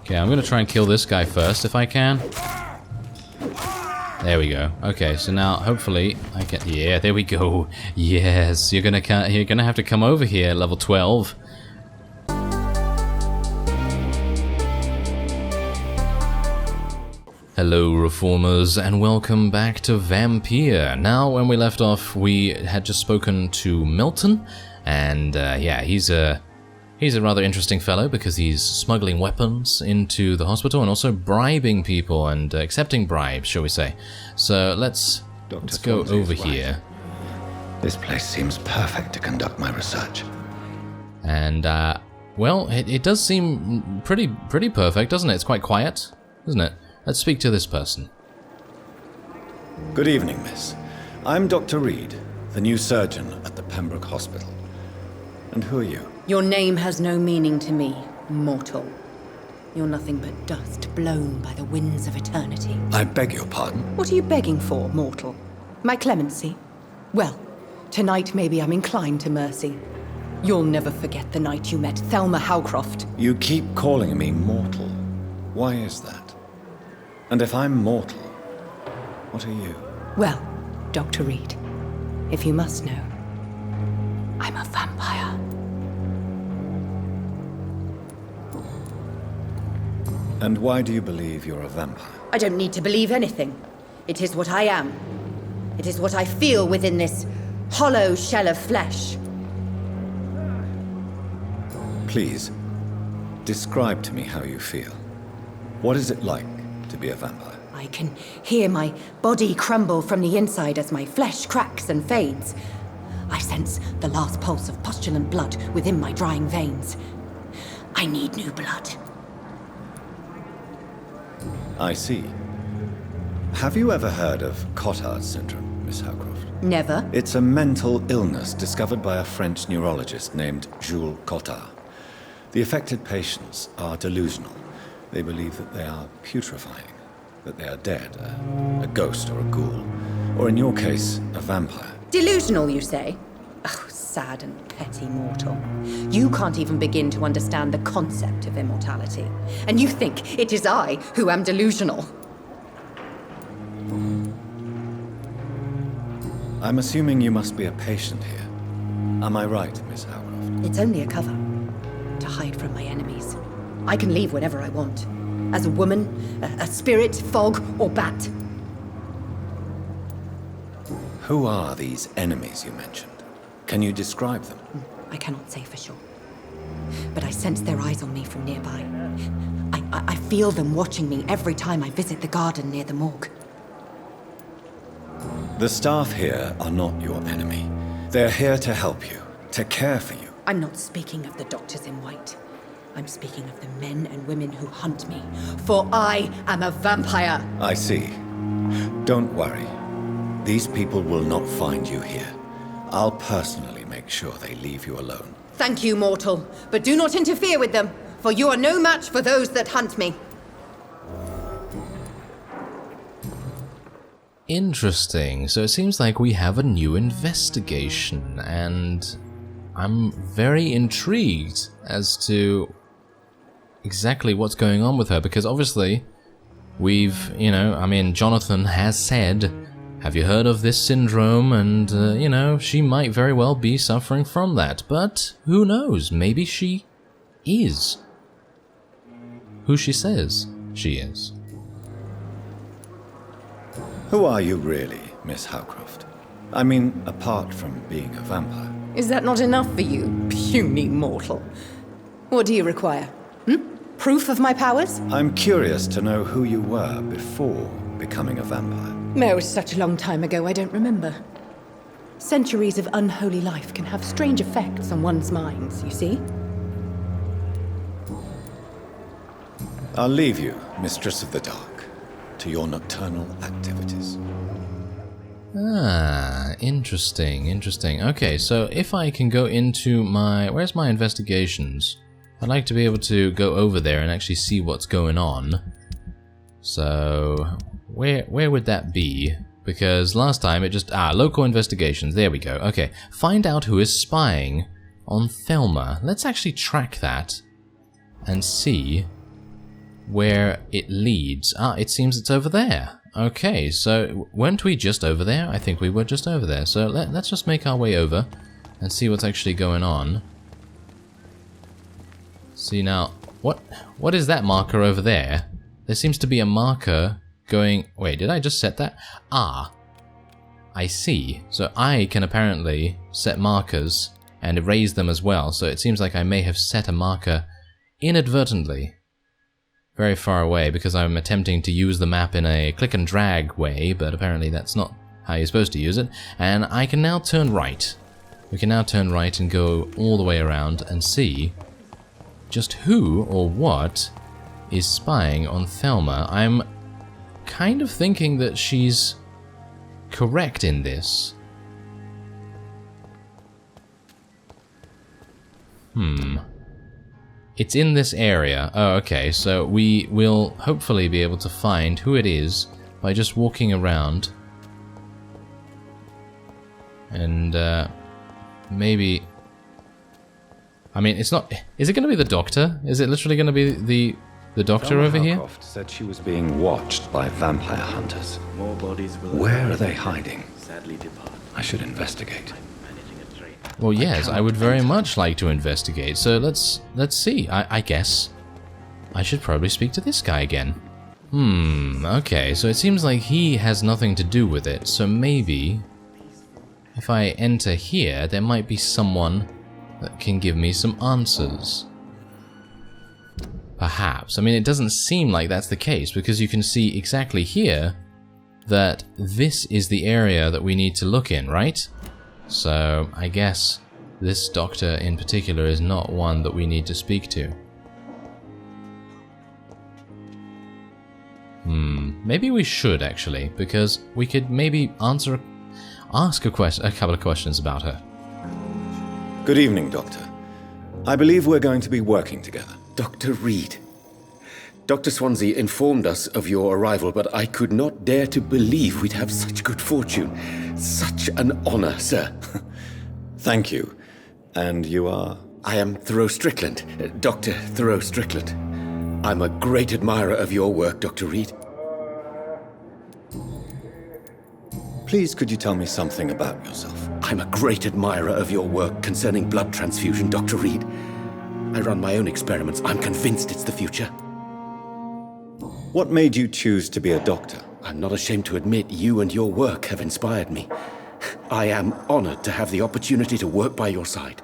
Okay, I'm gonna try and kill this guy first if I can. There we go. Okay, so now hopefully I can. Yeah, there we go. Yes, you're gonna have to come over here, level 12. Hello, Reformers, and welcome back to Vampyr. Now, when we left off, we had just spoken to Milton, and yeah, he's a rather interesting fellow because he's smuggling weapons into the hospital and also bribing people and accepting bribes, shall we say. So let's go over here. This place seems perfect to conduct my research. And, well, it does seem pretty perfect, doesn't it? It's quite quiet, isn't it? Let's speak to this person. Good evening, miss. I'm Dr. Reed, the new surgeon at the Pembroke Hospital. And who are you? Your name has no meaning to me, mortal. You're nothing but dust blown by the winds of eternity. I beg your pardon? What are you begging for, mortal? My clemency? Well, tonight maybe I'm inclined to mercy. You'll never forget the night you met Thelma Howcroft. You keep calling me mortal. Why is that? And if I'm mortal, what are you? Well, Dr. Reed, if you must know, I'm a vampire. And why do you believe you're a vampire? I don't need to believe anything. It is what I am. It is what I feel within this hollow shell of flesh. Please, describe to me how you feel. What is it like to be a vampire? I can hear my body crumble from the inside as my flesh cracks and fades. I sense the last pulse of postulant blood within my drying veins. I need new blood. I see. Have you ever heard of Cotard syndrome, Miss Howcroft? Never. It's a mental illness discovered by a French neurologist named Jules Cotard. The affected patients are delusional. They believe that they are putrefying, that they are dead, a ghost or a ghoul, or in your case, a vampire. Delusional, you say? Oh, sad and petty mortal. You can't even begin to understand the concept of immortality. And you think it is I who am delusional. I'm assuming you must be a patient here. Am I right, Miss Howcroft? It's only a cover. To hide from my enemies. I can leave whenever I want. As a woman, a spirit, fog, or bat. Who are these enemies you mentioned? Can you describe them? I cannot say for sure. But I sense their eyes on me from nearby. I feel them watching me every time I visit the garden near the morgue. The staff here are not your enemy. They're here to help you, to care for you. I'm not speaking of the doctors in white. I'm speaking of the men and women who hunt me. For I am a vampire. I see. Don't worry. These people will not find you here. I'll personally make sure they leave you alone. Thank you, mortal. But do not interfere with them, for you are no match for those that hunt me. Interesting. So it seems like we have a new investigation, and I'm very intrigued as to exactly what's going on with her, because obviously we've, Jonathan has said, have you heard of this syndrome? And, she might very well be suffering from that, but who knows? Maybe she is who she says she is. Who are you really, Miss Howcroft? I mean, apart from being a vampire. Is that not enough for you, puny mortal? What do you require? Proof of my powers? I'm curious to know who you were before becoming a vampire. No, it was such a long time ago, I don't remember. Centuries of unholy life can have strange effects on one's minds, you see? I'll leave you, Mistress of the Dark, to your nocturnal activities. Ah, interesting. Okay, so if I can go into my... Where's my investigations? I'd like to be able to go over there and actually see what's going on. So, where would that be? Because last time it just... local investigations. There we go. Okay, find out who is spying on Thelma. Let's actually track that and see where it leads. Ah, it seems it's over there. Okay, so weren't we just over there? I think we were just over there. So let's just make our way over and see what's actually going on. See now, what is that marker over there? There seems to be a marker going... Wait, did I just set that? Ah, I see. So I can apparently set markers and erase them as well. So it seems like I may have set a marker inadvertently very far away because I'm attempting to use the map in a click and drag way, but apparently that's not how you're supposed to use it. And I can now turn right. We can now turn right and go all the way around and see just who or what is spying on Thelma. I'm kind of thinking that she's correct in this. It's in this area. Oh, okay, so we will hopefully be able to find who it is by just walking around. And, maybe... I mean, it's not... Is it going to be the doctor? Is it literally going to be the doctor over here? Howcroft said she was being watched by vampire hunters. More bodies will Where are they hiding? sadly depart. I should investigate. Managing a trade. Well, yes, I would very much like to investigate. So let's see. I guess I should probably speak to this guy again. Okay, so it seems like he has nothing to do with it. So maybe if I enter here, there might be someone that can give me some answers. Perhaps. I mean, it doesn't seem like that's the case because you can see exactly here that this is the area that we need to look in, right? So I guess this doctor in particular is not one that we need to speak to. Maybe we should actually, because we could maybe ask a couple of questions about her. Good evening, Doctor. I believe we're going to be working together. Dr. Reed. Dr. Swansea informed us of your arrival, but I could not dare to believe we'd have such good fortune. Such an honor, sir. Thank you. And you are? I am Fyhrr Skvelt, Dr. Fyhrr Skvelt. I'm a great admirer of your work, Dr. Reed. Please, could you tell me something about yourself? I'm a great admirer of your work concerning blood transfusion, Dr. Reed. I run my own experiments. I'm convinced it's the future. What made you choose to be a doctor? I'm not ashamed to admit you and your work have inspired me. I am honored to have the opportunity to work by your side.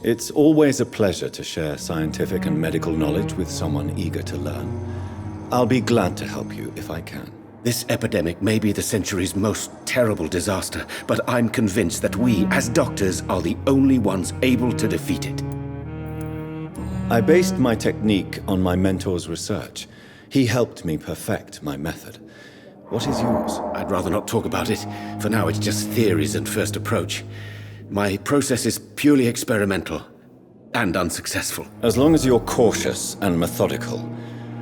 It's always a pleasure to share scientific and medical knowledge with someone eager to learn. I'll be glad to help you if I can. This epidemic may be the century's most terrible disaster, but I'm convinced that we, as doctors, are the only ones able to defeat it. I based my technique on my mentor's research. He helped me perfect my method. What is yours? I'd rather not talk about it. For now, it's just theories and first approach. My process is purely experimental and unsuccessful. As long as you're cautious and methodical,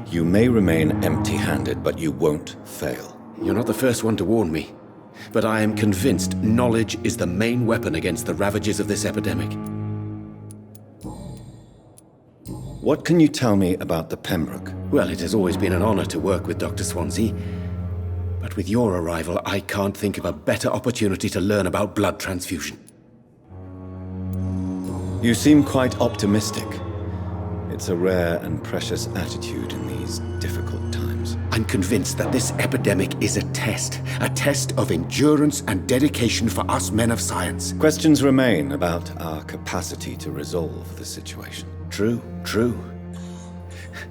you may remain empty-handed, but you won't fail. You're not the first one to warn me, but I am convinced knowledge is the main weapon against the ravages of this epidemic. What can you tell me about the Pembroke? Well, it has always been an honor to work with Dr. Swansea, but with your arrival, I can't think of a better opportunity to learn about blood transfusion. You seem quite optimistic. It's a rare and precious attitude in these difficult times. I'm convinced that this epidemic is a test of endurance and dedication for us men of science. Questions remain about our capacity to resolve the situation. True.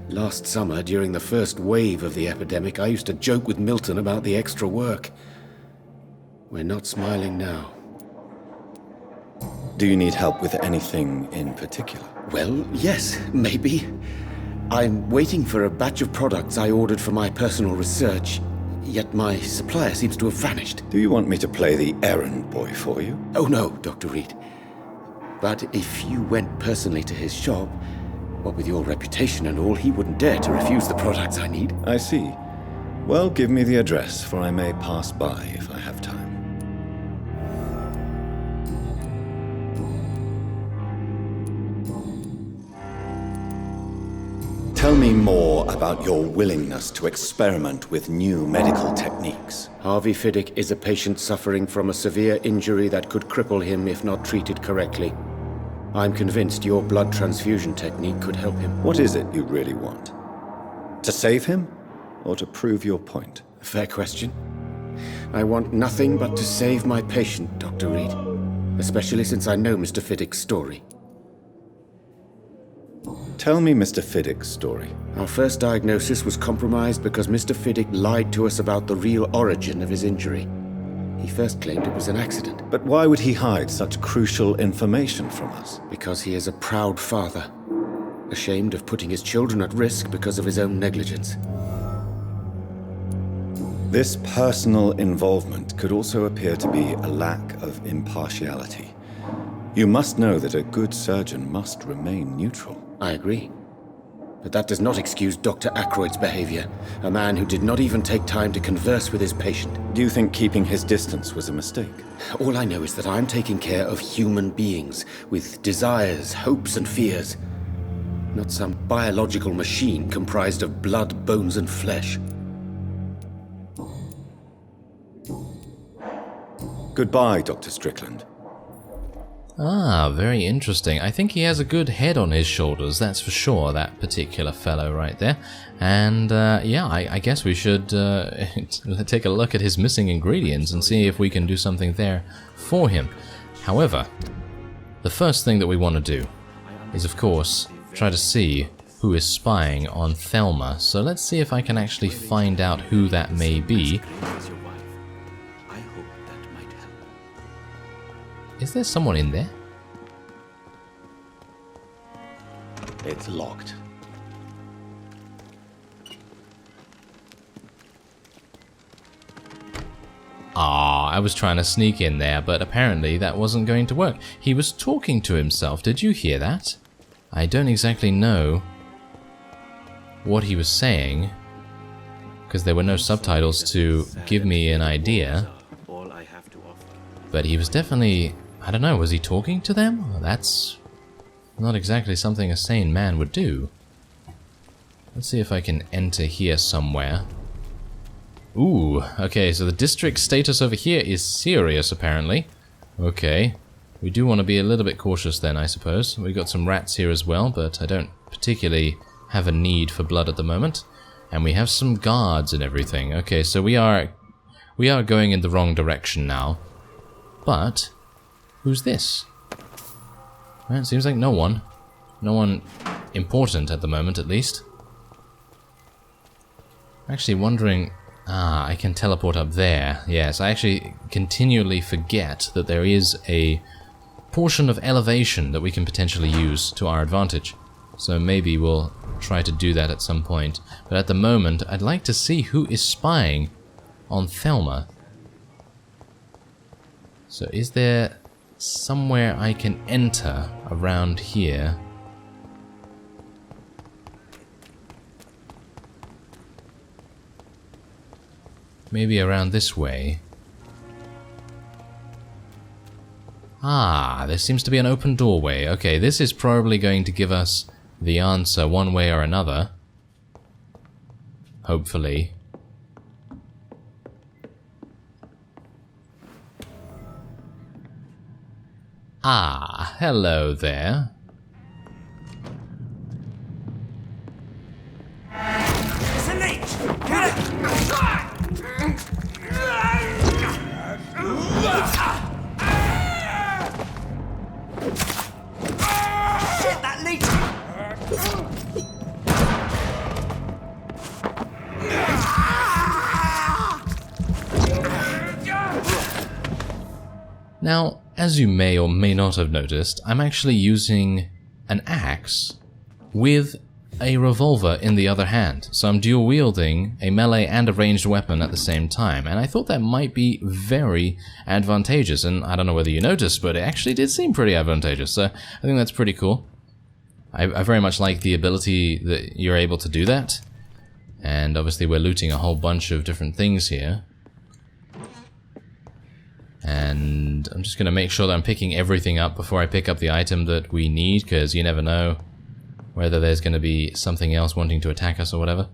Last summer, during the first wave of the epidemic, I used to joke with Milton about the extra work. We're not smiling now. Do you need help with anything in particular? Well, yes, maybe. I'm waiting for a batch of products I ordered for my personal research, yet my supplier seems to have vanished. Do you want me to play the errand boy for you? Oh no, Dr. Reed. But if you went personally to his shop, what with your reputation and all, he wouldn't dare to refuse the products I need. I see. Well, give me the address, for I may pass by if I have time. Tell me more about your willingness to experiment with new medical techniques. Harvey Fiddick is a patient suffering from a severe injury that could cripple him if not treated correctly. I'm convinced your blood transfusion technique could help him. What is it you really want? To save him, or to prove your point? Fair question. I want nothing but to save my patient, Dr. Reed. Especially since I know Mr. Fiddick's story. Tell me Mr. Fiddick's story. Our first diagnosis was compromised because Mr. Fiddick lied to us about the real origin of his injury. He first claimed it was an accident. But why would he hide such crucial information from us? Because he is a proud father, ashamed of putting his children at risk because of his own negligence. This personal involvement could also appear to be a lack of impartiality. You must know that a good surgeon must remain neutral. I agree. But that does not excuse Dr. Ackroyd's behavior, a man who did not even take time to converse with his patient. Do you think keeping his distance was a mistake? All I know is that I'm taking care of human beings with desires, hopes, and fears. Not some biological machine comprised of blood, bones, and flesh. Goodbye, Dr. Strickland. Ah, very interesting. I think he has a good head on his shoulders, that's for sure, that particular fellow right there. And yeah, I guess we should take a look at his missing ingredients and see if we can do something there for him. However, the first thing that we want to do is, of course, try to see who is spying on Thelma. So let's see if I can actually find out who that may be. Is there someone in there? It's locked. Ah, I was trying to sneak in there, but apparently that wasn't going to work. He was talking to himself. Did you hear that? I don't exactly know what he was saying, because there were no subtitles to give me an idea. But he was definitely... I don't know, was he talking to them? Well, that's not exactly something a sane man would do. Let's see if I can enter here somewhere. Ooh, okay, so the district status over here is serious, apparently. Okay, we do want to be a little bit cautious then, I suppose. We've got some rats here as well, but I don't particularly have a need for blood at the moment. And we have some guards and everything. Okay, so we are going in the wrong direction now. But who's this? Well, it seems like no one. No one important at the moment, at least. I'm actually wondering... Ah, I can teleport up there. Yes, I actually continually forget that there is a portion of elevation that we can potentially use to our advantage. So maybe we'll try to do that at some point. But at the moment, I'd like to see who is spying on Thelma. So is there somewhere I can enter around here? Maybe around this way. Ah, there seems to be an open doorway. Okay, this is probably going to give us the answer one way or another. Hopefully. Ah, hello there. It's a leech! Get it! Shit, that leech! Now, as you may or may not have noticed, I'm actually using an axe with a revolver in the other hand. So I'm dual wielding a melee and a ranged weapon at the same time. And I thought that might be very advantageous. And I don't know whether you noticed, but it actually did seem pretty advantageous. So I think that's pretty cool. I very much like the ability that you're able to do that. And obviously we're looting a whole bunch of different things here. And I'm just going to make sure that I'm picking everything up before I pick up the item that we need, because you never know whether there's going to be something else wanting to attack us or whatever.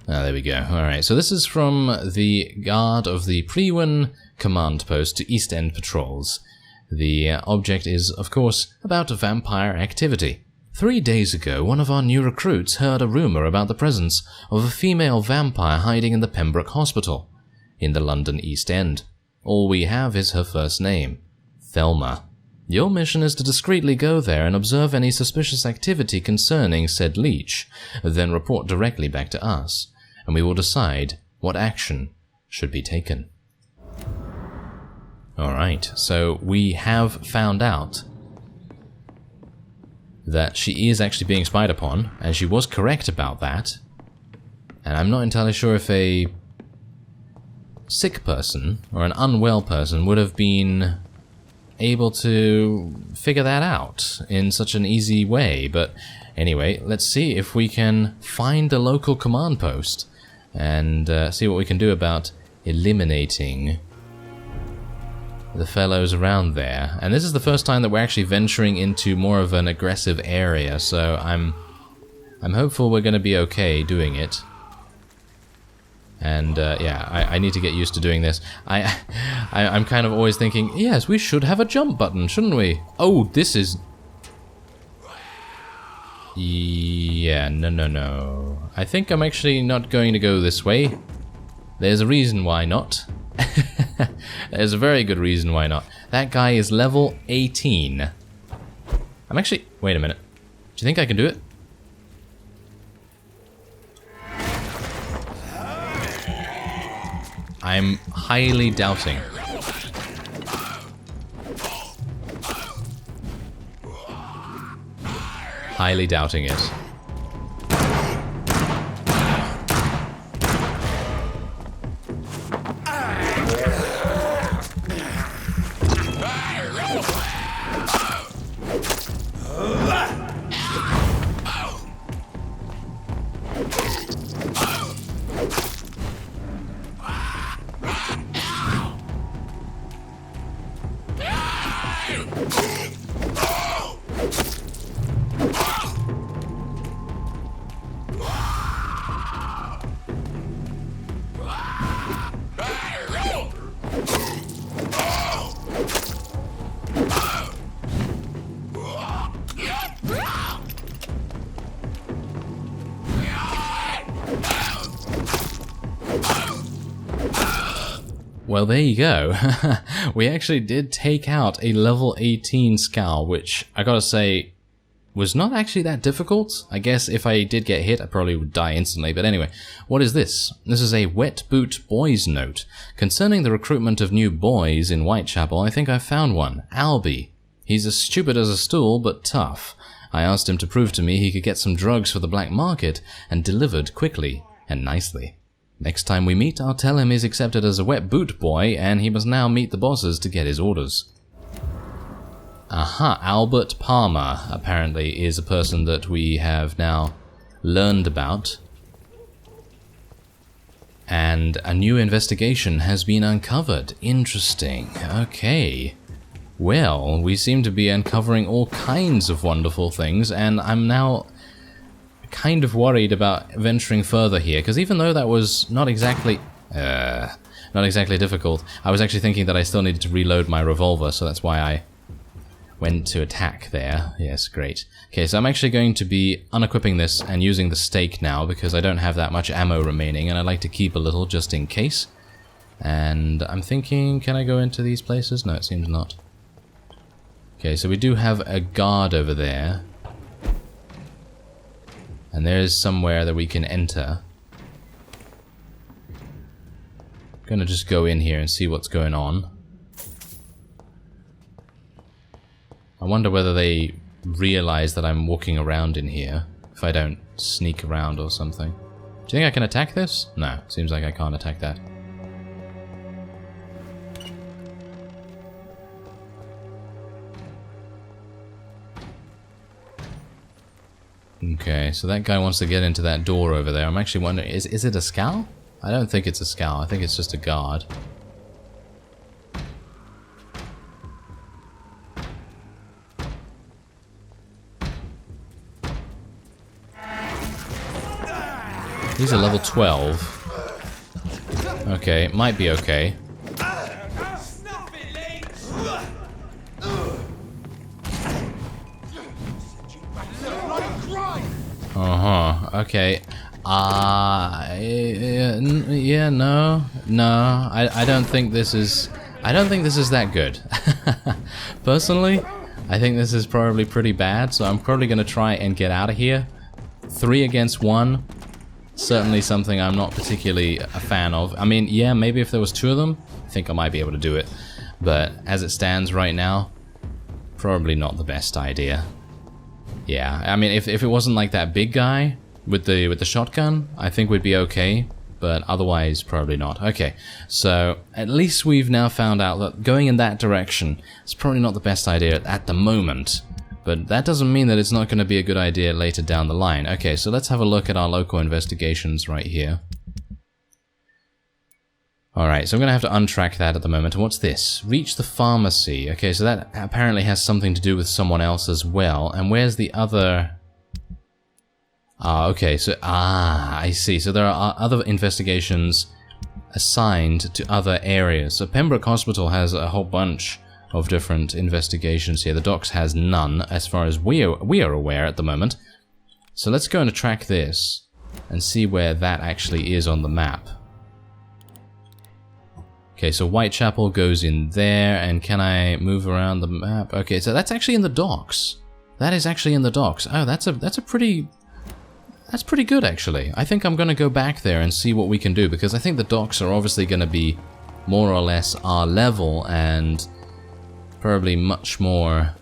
Ah, there we go. Alright, so this is from the guard of the Priwen command post to East End patrols. The object is, of course, about vampire activity. 3 days ago, one of our new recruits heard a rumor about the presence of a female vampire hiding in the Pembroke Hospital, in the London East End. All we have is her first name, Thelma. Your mission is to discreetly go there and observe any suspicious activity concerning said leech, then report directly back to us, and we will decide what action should be taken. Alright, so we have found out that she is actually being spied upon, and she was correct about that. And I'm not entirely sure if a sick person or an unwell person would have been able to figure that out in such an easy way. But anyway, let's see if we can find the local command post and see what we can do about eliminating the fellows around there. And this is the first time that we're actually venturing into more of an aggressive area, so I'm hopeful we're going to be okay doing it. And yeah, I need to get used to doing this. I'm kind of always thinking, yes, we should have a jump button, shouldn't we? Oh, this is... Yeah, no. I think I'm actually not going to go this way. There's a reason why not. There's a very good reason why not. That guy is level 18. I'm actually... Wait a minute. Do you think I can do it? I'm highly doubting. Highly doubting it. Well, there you go. We actually did take out a level 18 Scowl, which I gotta say was not actually that difficult. I guess if I did get hit, I probably would die instantly. But anyway, what is this? This is a Wet Boot Boys note. Concerning the recruitment of new boys in Whitechapel, I think I found one. Albie. He's as stupid as a stool, but tough. I asked him to prove to me he could get some drugs for the black market, and delivered quickly and nicely. Next time we meet, I'll tell him he's accepted as a wet boot boy, and he must now meet the bosses to get his orders. Aha, Albert Palmer, apparently, is a person that we have now learned about. And a new investigation has been uncovered. Interesting. Okay. Well, we seem to be uncovering all kinds of wonderful things, and I'm now kind of worried about venturing further here, because even though that was not exactly difficult, I was actually thinking that I still needed to reload my revolver, so that's why I went to attack there. Yes, great. Okay, so I'm actually going to be unequipping this and using the stake now, because I don't have that much ammo remaining, and I like to keep a little just in case. And I'm thinking, can I go into these places? No, it seems not. Okay, so we do have a guard over there. And there is somewhere that we can enter. I'm gonna just go in here and see what's going on. I wonder whether they realize that I'm walking around in here, if I don't sneak around or something. Do you think I can attack this? No, seems like I can't attack that. Okay, so that guy wants to get into that door over there. I'm actually wondering, is it a Scowl? I don't think it's a Scowl. I think it's just a guard. These are level 12. Okay, might be okay. Okay. Yeah, no. I don't think this is... I don't think this is that good. Personally, I think this is probably pretty bad, so I'm probably going to try and get out of here. 3 against 1. Certainly something I'm not particularly a fan of. I mean, yeah, maybe if there was 2 of them, I think I might be able to do it. But as it stands right now, probably not the best idea. Yeah, I mean, if it wasn't like that big guy with the shotgun, I think we'd be okay, but otherwise probably not. Okay, so at least we've now found out that going in that direction is probably not the best idea at the moment, but that doesn't mean that it's not going to be a good idea later down the line. Okay, so let's have a look at our local investigations right here. Alright, so I'm going to have to untrack that at the moment. And what's this? Reach the pharmacy. Okay, so that apparently has something to do with someone else as well. And where's the other... okay, so... I see. So there are other investigations assigned to other areas. So Pembroke Hospital has a whole bunch of different investigations here. The docks has none, as far as we are aware at the moment. So let's go and track this and see where that actually is on the map. Okay, so Whitechapel goes in there, and can I move around the map? Okay, so that's actually in the docks. That is actually in the docks. Oh, that's pretty good, actually. I think I'm going to go back there and see what we can do, because I think the docks are obviously going to be more or less our level, and probably much more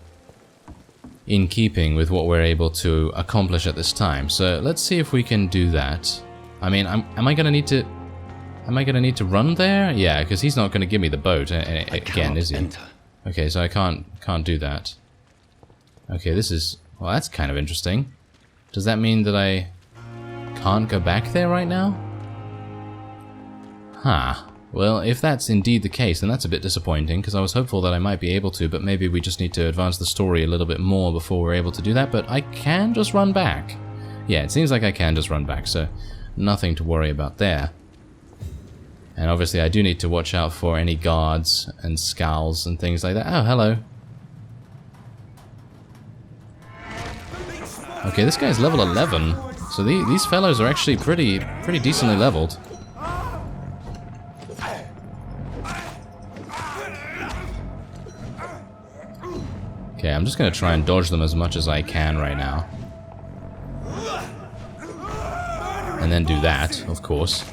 in keeping with what we're able to accomplish at this time. So let's see if we can do that. I mean, am I going to need to... Am I going to need to run there? Yeah, because he's not going to give me the boat again, is he? Enter. Okay, so I can't do that. Okay, this is... Well, that's kind of interesting. Does that mean that I can't go back there right now? Huh. Well, if that's indeed the case, then that's a bit disappointing, because I was hopeful that I might be able to, but maybe we just need to advance the story a little bit more before we're able to do that, but I can just run back. Yeah, it seems like I can just run back, so nothing to worry about there. And obviously I do need to watch out for any guards and scowls and things like that. Oh, hello. Okay, this guy's level 11. So these fellows are actually pretty decently leveled. Okay, I'm just going to try and dodge them as much as I can right now. And then do that, of course.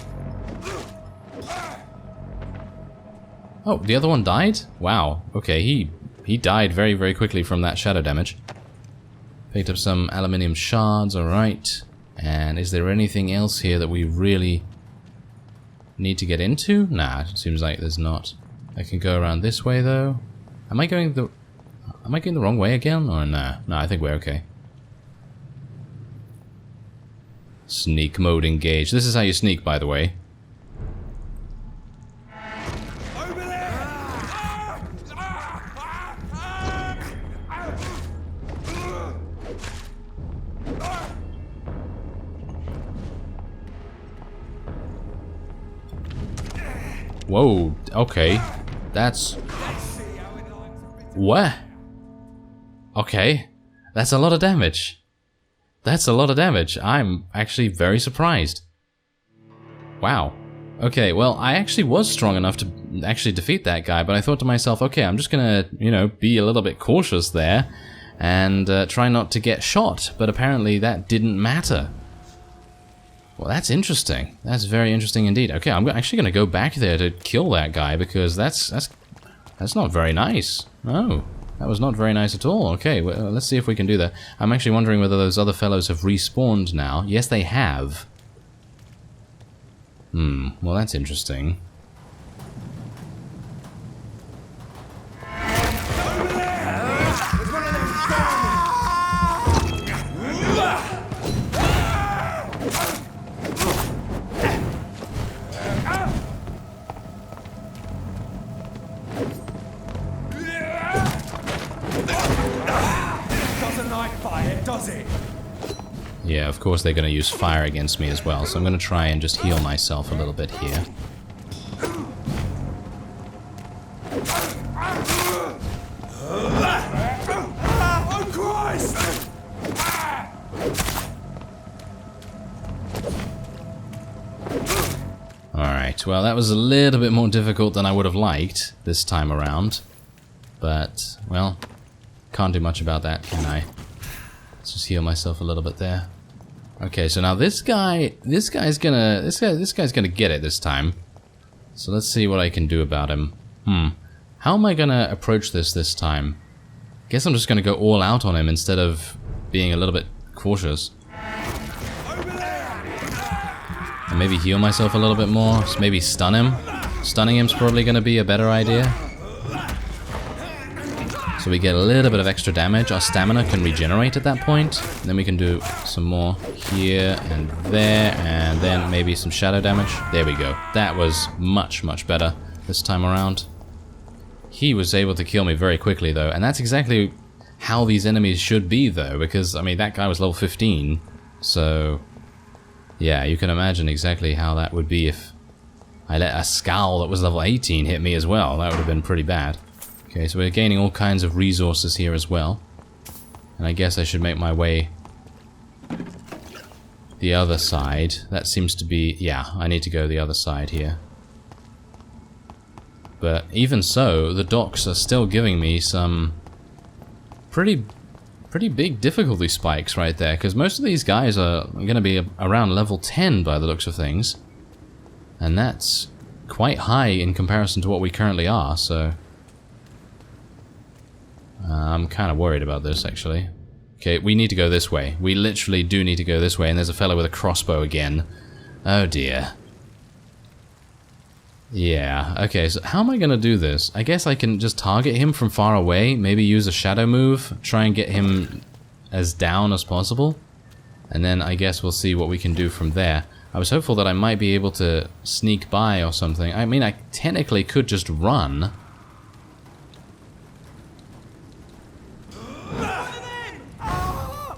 Oh, the other one died? Wow. Okay, he died very, very quickly from that shadow damage. Picked up some aluminium shards, alright. And is there anything else here that we really need to get into? Nah, it seems like there's not. I can go around this way, though. Am I going the wrong way again? Or nah? Nah, I think we're okay. Sneak mode engaged. This is how you sneak, by the way. Whoa, okay. That's... What? Okay. That's a lot of damage. That's a lot of damage. I'm actually very surprised. Wow. Okay, well, I actually was strong enough to actually defeat that guy, but I thought to myself, okay, I'm just gonna, you know, be a little bit cautious there and try not to get shot, but apparently that didn't matter. Well, that's interesting. That's very interesting indeed. Okay, I'm actually going to go back there to kill that guy, because that's not very nice. No, that was not very nice at all. Okay, well, let's see if we can do that. I'm actually wondering whether those other fellows have respawned now. Yes, they have. Well, that's interesting. Yeah, of course they're going to use fire against me as well, so I'm going to try and just heal myself a little bit here. Oh, Christ! Alright, well that was a little bit more difficult than I would have liked this time around. But, well, can't do much about that, can I? Let's just heal myself a little bit there. Okay, so now this guy's gonna get it this time. So let's see what I can do about him. How am I gonna approach this time? Guess I'm just gonna go all out on him instead of being a little bit cautious. And maybe heal myself a little bit more. Maybe stun him. Stunning him's probably gonna be a better idea. So we get a little bit of extra damage. Our stamina can regenerate at that point. And then we can do some more here and there, and then maybe some shadow damage. There we go. That was much, much better this time around. He was able to kill me very quickly though, and that's exactly how these enemies should be though, because, I mean, that guy was level 15, so yeah, you can imagine exactly how that would be if I let a Scowl that was level 18 hit me as well. That would have been pretty bad. Okay, so we're gaining all kinds of resources here as well. And I guess I should make my way the other side. That seems to be... yeah, I need to go the other side here. But even so, the docks are still giving me some pretty big difficulty spikes right there, because most of these guys are going to be around level 10 by the looks of things. And that's quite high in comparison to what we currently are, so... I'm kind of worried about this, actually. Okay, we need to go this way. We literally do need to go this way, and there's a fellow with a crossbow again. Oh dear. Yeah, okay, so how am I gonna do this? I guess I can just target him from far away, maybe use a shadow move, try and get him as down as possible, and then I guess we'll see what we can do from there. I was hopeful that I might be able to sneak by or something. I mean, I technically could just run.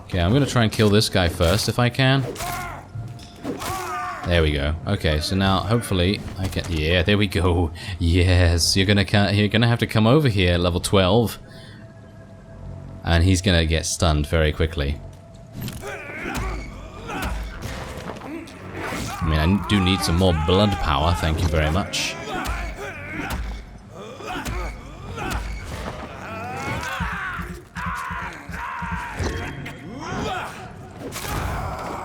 Okay, I'm gonna try and kill this guy first if I can. There we go. Okay, so now hopefully I can... yeah, there we go. Yes, you're gonna have to come over here, level 12, and he's gonna get stunned very quickly. I mean, I do need some more blood power. Thank you very much.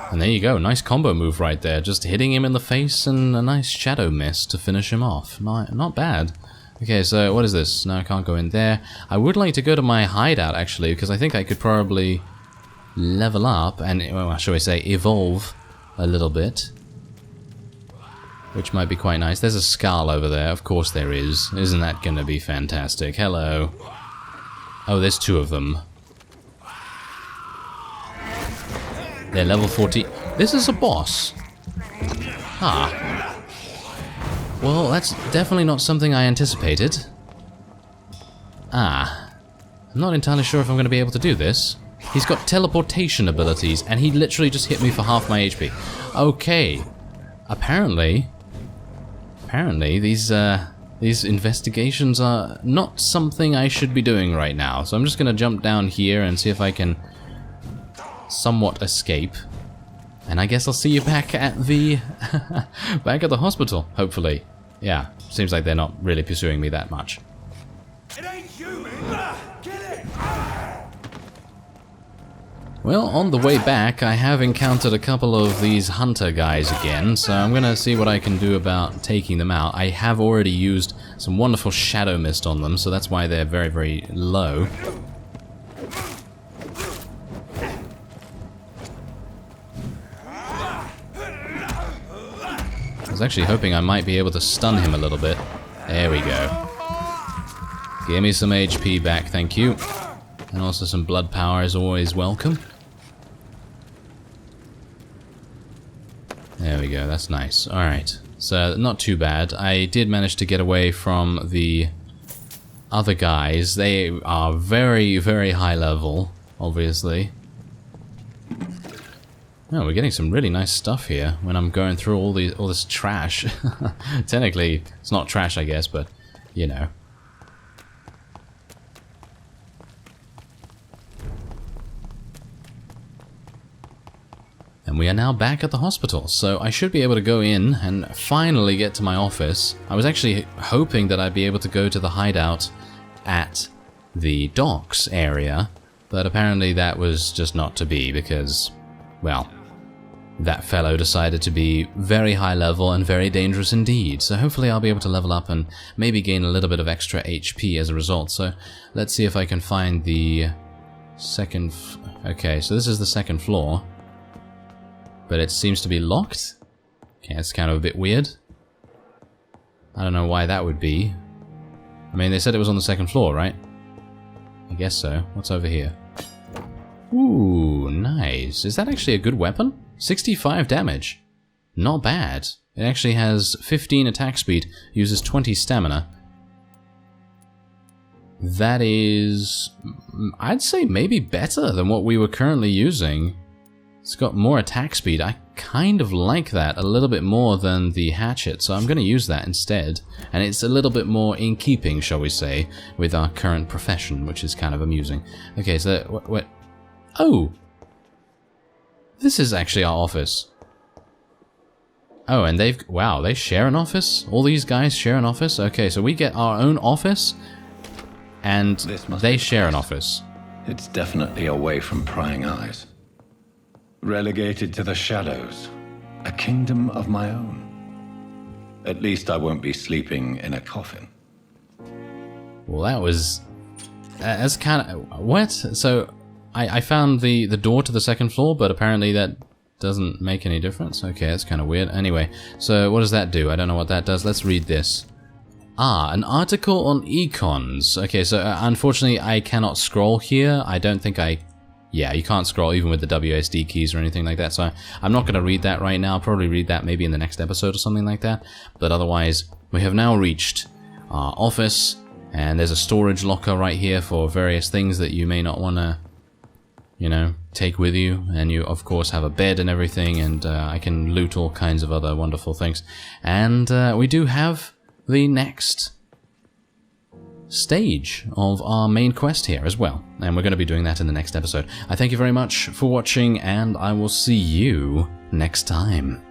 And there you go, nice combo move right there, just hitting him in the face and a nice shadow miss to finish him off. Not bad. Okay, so what is this? No, I can't go in there. I would like to go to my hideout actually, because I think I could probably level up and, well, shall we say, evolve a little bit. Which might be quite nice. There's a Scowl over there, of course there is. Isn't that gonna be fantastic? Hello. Oh, there's two of them. They're level 40. This is a boss. Ah. Well, that's definitely not something I anticipated. Ah. I'm not entirely sure if I'm going to be able to do this. He's got teleportation abilities, and he literally just hit me for half my HP. Okay. Apparently these investigations are not something I should be doing right now. So I'm just going to jump down here and see if I can somewhat escape, and I guess I'll see you back at the back at the hospital, hopefully. Yeah, seems like they're not really pursuing me that much. It ain't human. Get it. Well, on the way back, I have encountered a couple of these hunter guys again, so I'm gonna see what I can do about taking them out. I have already used some wonderful shadow mist on them, so that's why they're very, very low. I was actually hoping I might be able to stun him a little bit. There we go. Give me some HP back, thank you. And also some blood power is always welcome. There we go, that's nice. Alright, so not too bad. I did manage to get away from the other guys. They are very, very high level, obviously. Oh, we're getting some really nice stuff here when I'm going through all this trash. Technically, it's not trash, I guess, but, you know. And we are now back at the hospital, so I should be able to go in and finally get to my office. I was actually hoping that I'd be able to go to the hideout at the docks area, but apparently that was just not to be because, well, that fellow decided to be very high level and very dangerous indeed. So hopefully I'll be able to level up and maybe gain a little bit of extra HP as a result. So let's see if I can find the second... Okay, so this is the second floor. But it seems to be locked. Okay, it's kind of a bit weird. I don't know why that would be. I mean, they said it was on the second floor, right? I guess so. What's over here? Ooh, nice. Is that actually a good weapon? 65 damage. Not bad. It actually has 15 attack speed, uses 20 stamina. That is... I'd say maybe better than what we were currently using. It's got more attack speed. I kind of like that a little bit more than the hatchet, so I'm going to use that instead. And it's a little bit more in keeping, shall we say, with our current profession, which is kind of amusing. Okay, so... what? Oh! This is actually our office. Oh, and they've... Wow, they share an office? All these guys share an office? Okay, so we get our own office, and they share an office. It's definitely away from prying eyes. Relegated to the shadows. A kingdom of my own. At least I won't be sleeping in a coffin. Well, that was... that's kind of... What? So, I found the door to the second floor, but apparently that doesn't make any difference. Okay, that's kind of weird. Anyway, so what does that do? I don't know what that does. Let's read this. Ah, an article on econs. Okay, so unfortunately I cannot scroll here. I don't think I... Yeah, you can't scroll even with the WSD keys or anything like that, so I'm not going to read that right now. I'll probably read that maybe in the next episode or something like that. But otherwise, we have now reached our office, and there's a storage locker right here for various things that you may not want to, you know, take with you. And you, of course, have a bed and everything, and I can loot all kinds of other wonderful things. And we do have the next stage of our main quest here as well, and we're going to be doing that in the next episode. I thank you very much for watching, and I will see you next time.